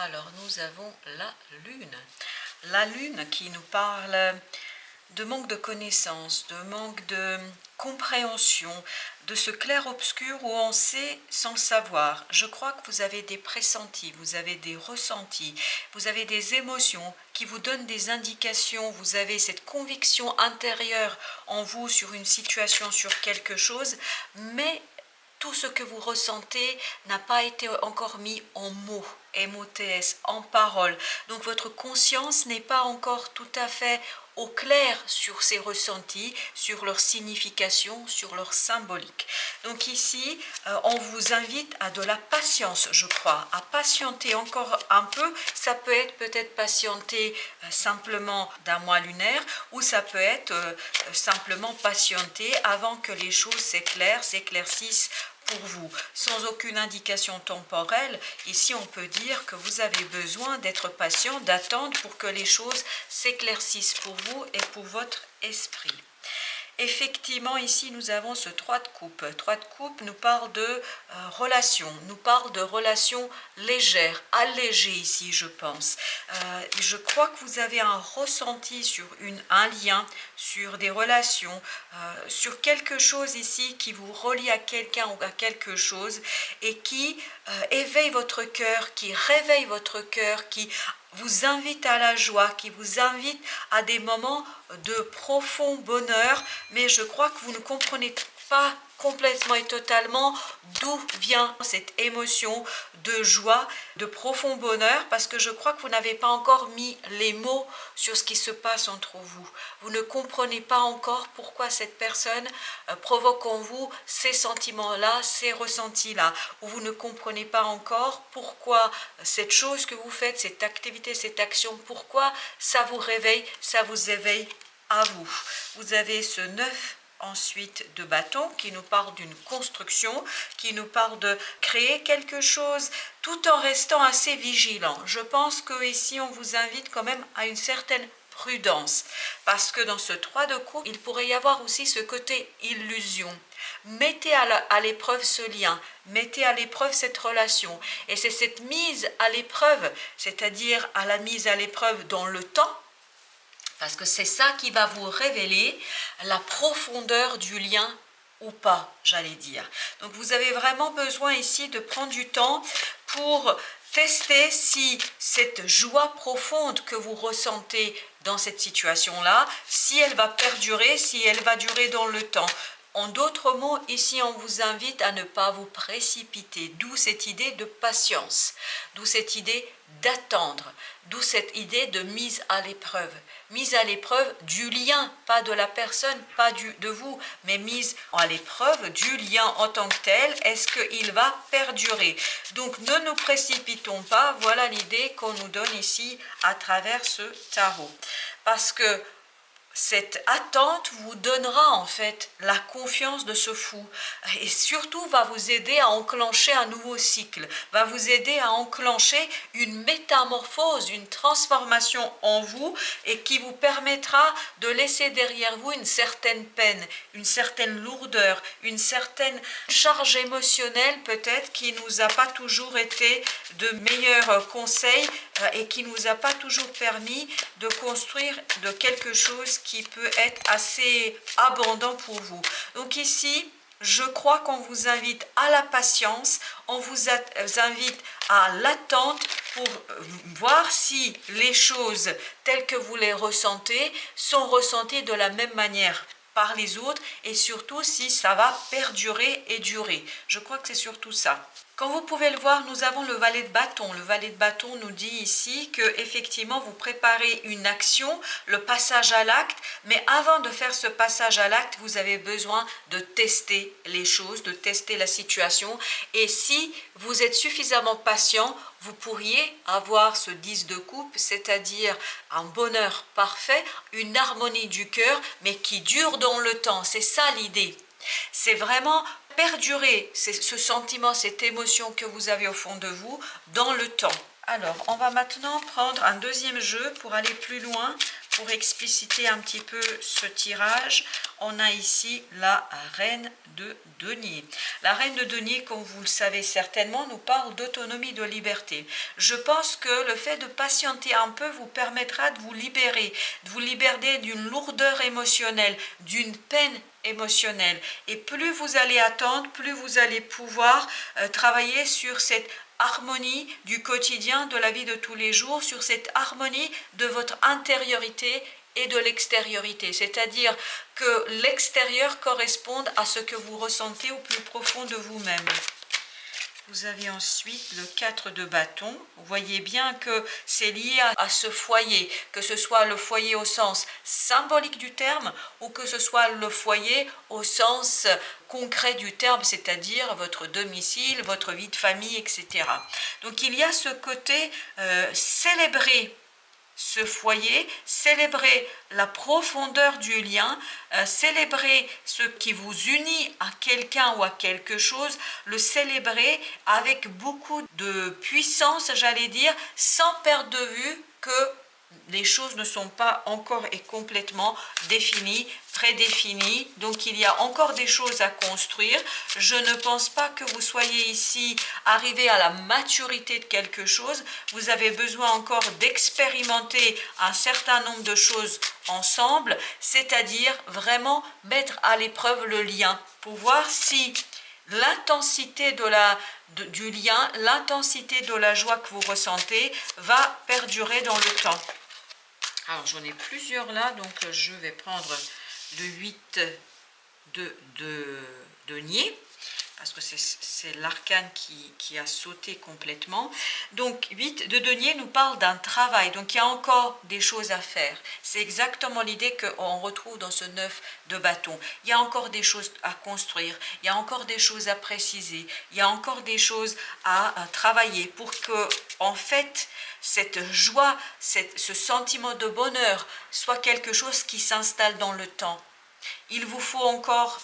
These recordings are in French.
Alors, nous avons la Lune. La Lune qui nous parle de manque de connaissance, de manque de compréhension, de ce clair-obscur où on sait sans le savoir. Je crois que vous avez des pressentis, vous avez des ressentis, vous avez des émotions qui vous donnent des indications, vous avez cette conviction intérieure en vous sur une situation, sur quelque chose, mais tout ce que vous ressentez n'a pas été encore mis en mots, MOTS, en paroles. Donc votre conscience n'est pas encore tout à fait au clair sur ces ressentis, sur leur signification, sur leur symbolique. Donc ici, on vous invite à de la patience, je crois, à patienter encore un peu. Ça peut être peut-être patienter simplement d'un mois lunaire, ou ça peut être simplement patienter avant que les choses s'éclaircissent pour vous, sans aucune indication temporelle. Ici, on peut dire que vous avez besoin d'être patient, d'attendre pour que les choses s'éclaircissent pour vous et pour votre esprit. Effectivement, ici, nous avons ce 3 de coupe. 3 de coupe nous parle de relations, nous parle de relations légères, allégées ici, je pense. Je crois que vous avez un ressenti sur un lien, sur des relations, sur quelque chose ici qui vous relie à quelqu'un ou à quelque chose et qui éveille votre cœur, qui réveille votre cœur, qui vous invite à la joie, qui vous invite à des moments de profond bonheur, mais je crois que vous ne comprenez pas complètement et totalement d'où vient cette émotion de joie, de profond bonheur, parce que je crois que vous n'avez pas encore mis les mots sur ce qui se passe entre vous. Vous ne comprenez pas encore pourquoi cette personne provoque en vous ces sentiments-là, ces ressentis-là, ou vous ne comprenez pas encore pourquoi cette chose que vous faites, cette activité, cette action, pourquoi ça vous réveille, ça vous éveille à vous. Vous avez ce 9 ensuite de bâton qui nous parle d'une construction, qui nous parle de créer quelque chose tout en restant assez vigilant. Je pense que ici on vous invite quand même à une certaine prudence, parce que dans ce 3 de coupe, il pourrait y avoir aussi ce côté illusion. Mettez à l'épreuve ce lien, mettez à l'épreuve cette relation, et c'est cette mise à l'épreuve, c'est-à-dire à la mise à l'épreuve dans le temps, parce que c'est ça qui va vous révéler la profondeur du lien ou pas, j'allais dire. Donc vous avez vraiment besoin ici de prendre du temps pour tester si cette joie profonde que vous ressentez dans cette situation-là, si elle va perdurer, si elle va durer dans le temps. En d'autres mots, ici, on vous invite à ne pas vous précipiter, d'où cette idée de patience, d'où cette idée d'attendre, d'où cette idée de mise à l'épreuve du lien, pas de la personne, pas de vous, mais mise à l'épreuve du lien en tant que tel. Est-ce qu'il va perdurer? Donc, ne nous précipitons pas, voilà l'idée qu'on nous donne ici à travers ce tarot. Parce que cette attente vous donnera en fait la confiance de ce fou et surtout va vous aider à enclencher un nouveau cycle, va vous aider à enclencher une métamorphose, une transformation en vous et qui vous permettra de laisser derrière vous une certaine peine, une certaine lourdeur, une certaine charge émotionnelle peut-être qui nous a pas toujours été de meilleurs conseils et qui nous a pas toujours permis de construire de quelque chose qui peut être assez abondant pour vous. Donc ici, je crois qu'on vous invite à la patience, on vous invite à l'attente pour voir si les choses telles que vous les ressentez sont ressenties de la même manière par les autres et surtout si ça va perdurer et durer. Je crois que c'est surtout ça. Comme vous pouvez le voir, nous avons le valet de bâton. Le valet de bâton nous dit ici que effectivement vous préparez une action, le passage à l'acte, mais avant de faire ce passage à l'acte, vous avez besoin de tester les choses, de tester la situation. Et si vous êtes suffisamment patient, vous pourriez avoir ce 10 de coupe, c'est-à-dire un bonheur parfait, une harmonie du cœur, mais qui dure dans le temps. C'est ça l'idée. C'est vraiment perdurer ce sentiment, cette émotion que vous avez au fond de vous dans le temps. Alors, on va maintenant prendre un deuxième jeu pour aller plus loin, pour expliciter un petit peu ce tirage, on a ici la reine de denier. La reine de denier, comme vous le savez certainement, nous parle d'autonomie, de liberté. Je pense que le fait de patienter un peu vous permettra de vous libérer d'une lourdeur émotionnelle, d'une peine émotionnelle. Et plus vous allez attendre, plus vous allez pouvoir travailler sur cette harmonie du quotidien, de la vie de tous les jours, sur cette harmonie de votre intériorité et de l'extériorité, c'est-à-dire que l'extérieur corresponde à ce que vous ressentez au plus profond de vous-même. Vous avez ensuite le 4 de bâton. Vous voyez bien que c'est lié à ce foyer, que ce soit le foyer au sens symbolique du terme ou que ce soit le foyer au sens concret du terme, c'est-à-dire votre domicile, votre vie de famille, etc. Donc il y a ce côté célébrer ce foyer, célébrer la profondeur du lien, célébrer ce qui vous unit à quelqu'un ou à quelque chose, le célébrer avec beaucoup de puissance, j'allais dire, sans perdre de vue que les choses ne sont pas encore et complètement définies, prédéfinies, donc il y a encore des choses à construire. Je ne pense pas que vous soyez ici arrivé à la maturité de quelque chose. Vous avez besoin encore d'expérimenter un certain nombre de choses ensemble, c'est-à-dire vraiment mettre à l'épreuve le lien pour voir si l'intensité du lien, l'intensité de la joie que vous ressentez va perdurer dans le temps. Alors j'en ai plusieurs là, donc je vais prendre le 8 de denier, parce que c'est l'arcane qui a sauté complètement. Donc 8 de denier nous parle d'un travail, donc il y a encore des choses à faire. C'est exactement l'idée qu'on retrouve dans ce 9 de bâton. Il y a encore des choses à construire, il y a encore des choses à préciser, il y a encore des choses à travailler pour que, en fait, cette joie, ce sentiment de bonheur soit quelque chose qui s'installe dans le temps. Il vous faut encore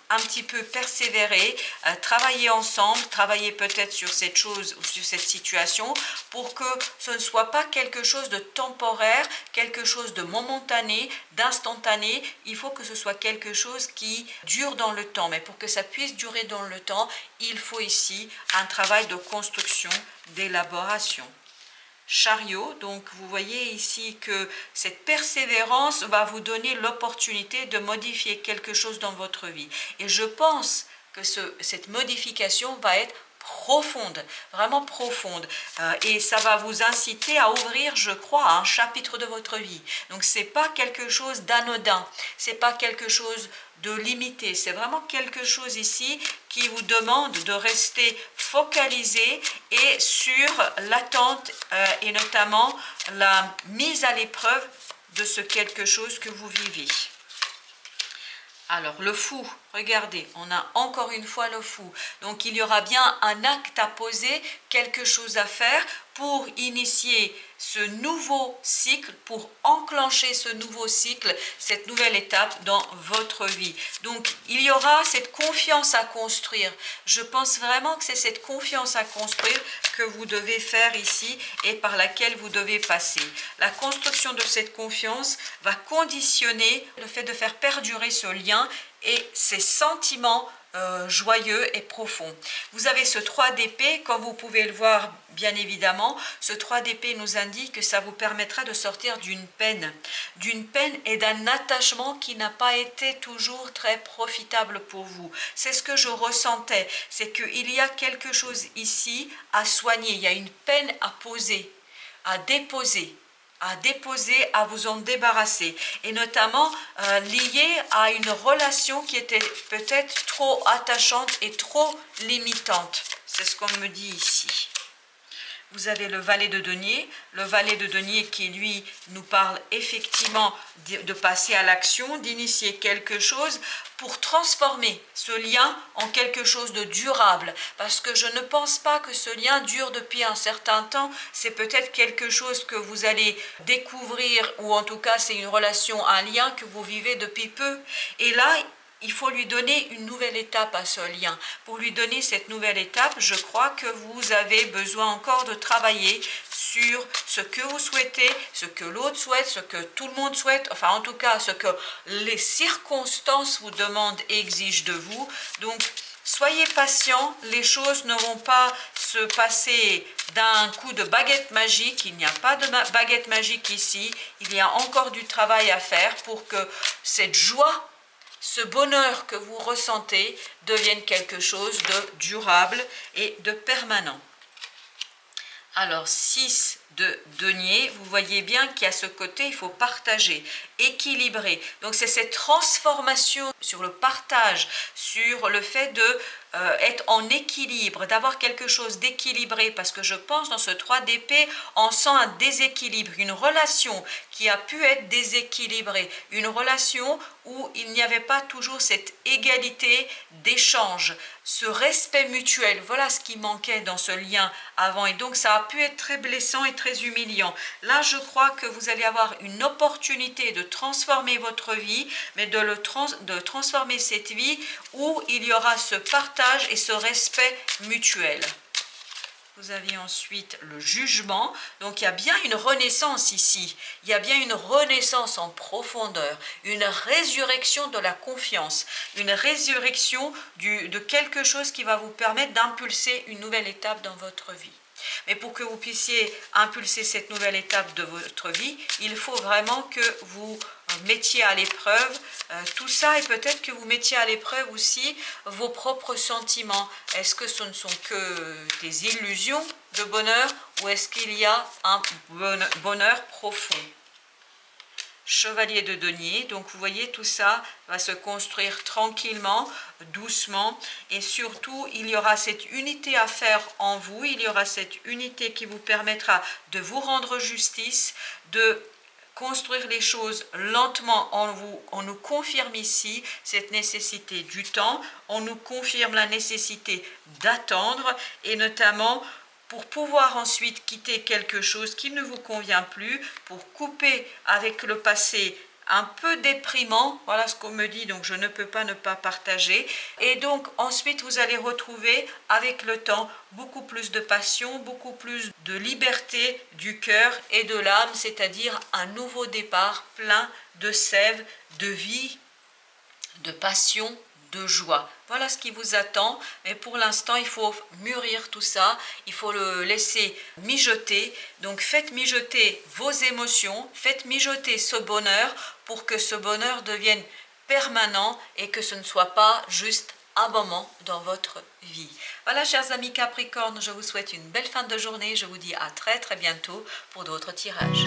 un petit peu persévérer, travailler ensemble, travailler peut-être sur cette chose ou sur cette situation pour que ce ne soit pas quelque chose de temporaire, quelque chose de momentané, d'instantané. Il faut que ce soit quelque chose qui dure dans le temps. Mais pour que ça puisse durer dans le temps, il faut ici un travail de construction, d'élaboration. Chariot, donc vous voyez ici que cette persévérance va vous donner l'opportunité de modifier quelque chose dans votre vie. Et je pense que cette modification va être profonde, vraiment profonde. Et ça va vous inciter à ouvrir, je crois, un chapitre de votre vie. Donc c'est pas quelque chose d'anodin, c'est pas quelque chose de limité, c'est vraiment quelque chose ici qui vous demande de rester focalisé et sur l'attente et notamment la mise à l'épreuve de ce quelque chose que vous vivez. Alors le fou, regardez, on a encore une fois le fou. Donc il y aura bien un acte à poser, quelque chose à faire pour initier ce nouveau cycle, pour enclencher ce nouveau cycle, cette nouvelle étape dans votre vie. Donc il y aura cette confiance à construire. Je pense vraiment que c'est cette confiance à construire que vous devez faire ici et par laquelle vous devez passer. La construction de cette confiance va conditionner le fait de faire perdurer ce lien et ces sentiments joyeux et profonds. Vous avez ce 3 d'épée, comme vous pouvez le voir bien évidemment, ce 3 d'épée nous indique que ça vous permettra de sortir d'une peine et d'un attachement qui n'a pas été toujours très profitable pour vous. C'est ce que je ressentais, c'est qu'il y a quelque chose ici à soigner, il y a une peine à poser, à déposer, à vous en débarrasser, et notamment lié à une relation qui était peut-être trop attachante et trop limitante. C'est ce qu'on me dit ici. Vous avez le valet de denier qui lui nous parle effectivement de passer à l'action, d'initier quelque chose pour transformer ce lien en quelque chose de durable. Parce que je ne pense pas que ce lien dure depuis un certain temps, c'est peut-être quelque chose que vous allez découvrir, ou en tout cas c'est une relation, un lien que vous vivez depuis peu. Et là, il faut lui donner une nouvelle étape à ce lien. Pour lui donner cette nouvelle étape, je crois que vous avez besoin encore de travailler sur ce que vous souhaitez, ce que l'autre souhaite, ce que tout le monde souhaite, enfin en tout cas ce que les circonstances vous demandent et exigent de vous. Donc soyez patient, les choses ne vont pas se passer d'un coup de baguette magique, il n'y a pas de baguette magique ici, il y a encore du travail à faire pour que cette joie, ce bonheur que vous ressentez devienne quelque chose de durable et de permanent. Alors 6 de denier, vous voyez bien qu'il y a ce côté, il faut partager, équilibrer. Donc c'est cette transformation sur le partage, sur le fait de être en équilibre, d'avoir quelque chose d'équilibré, parce que je pense dans ce 3 d'épée, on sent un déséquilibre, une relation qui a pu être déséquilibrée, une relation où il n'y avait pas toujours cette égalité d'échange, ce respect mutuel. Voilà ce qui manquait dans ce lien avant, et donc ça a pu être très blessant et très humiliant. Là, je crois que vous allez avoir une opportunité de transformer votre vie, mais de transformer cette vie où il y aura ce partage et ce respect mutuel. Vous avez ensuite le jugement, donc il y a bien une renaissance ici, il y a bien une renaissance en profondeur, une résurrection de la confiance, une résurrection de quelque chose qui va vous permettre d'impulser une nouvelle étape dans votre vie. Mais pour que vous puissiez impulser cette nouvelle étape de votre vie, il faut vraiment que vous mettiez à l'épreuve tout ça, et peut-être que vous mettiez à l'épreuve aussi vos propres sentiments. Est-ce que ce ne sont que des illusions de bonheur, ou est-ce qu'il y a un bonheur profond? Chevalier de denier, donc vous voyez, tout ça va se construire tranquillement, doucement, et surtout il y aura cette unité à faire en vous, il y aura cette unité qui vous permettra de vous rendre justice, de construire les choses lentement en vous. On nous confirme ici cette nécessité du temps, on nous confirme la nécessité d'attendre, et notamment pour pouvoir ensuite quitter quelque chose qui ne vous convient plus, pour couper avec le passé un peu déprimant, voilà ce qu'on me dit, donc je ne peux pas ne pas partager. Et donc ensuite vous allez retrouver avec le temps beaucoup plus de passion, beaucoup plus de liberté du cœur et de l'âme, c'est-à-dire un nouveau départ plein de sève, de vie, de passion, de joie. Voilà ce qui vous attend, mais pour l'instant il faut mûrir tout ça, il faut le laisser mijoter. Donc faites mijoter vos émotions, faites mijoter ce bonheur pour que ce bonheur devienne permanent et que ce ne soit pas juste un moment dans votre vie. Voilà, chers amis Capricorne, je vous souhaite une belle fin de journée, je vous dis à très bientôt pour d'autres tirages.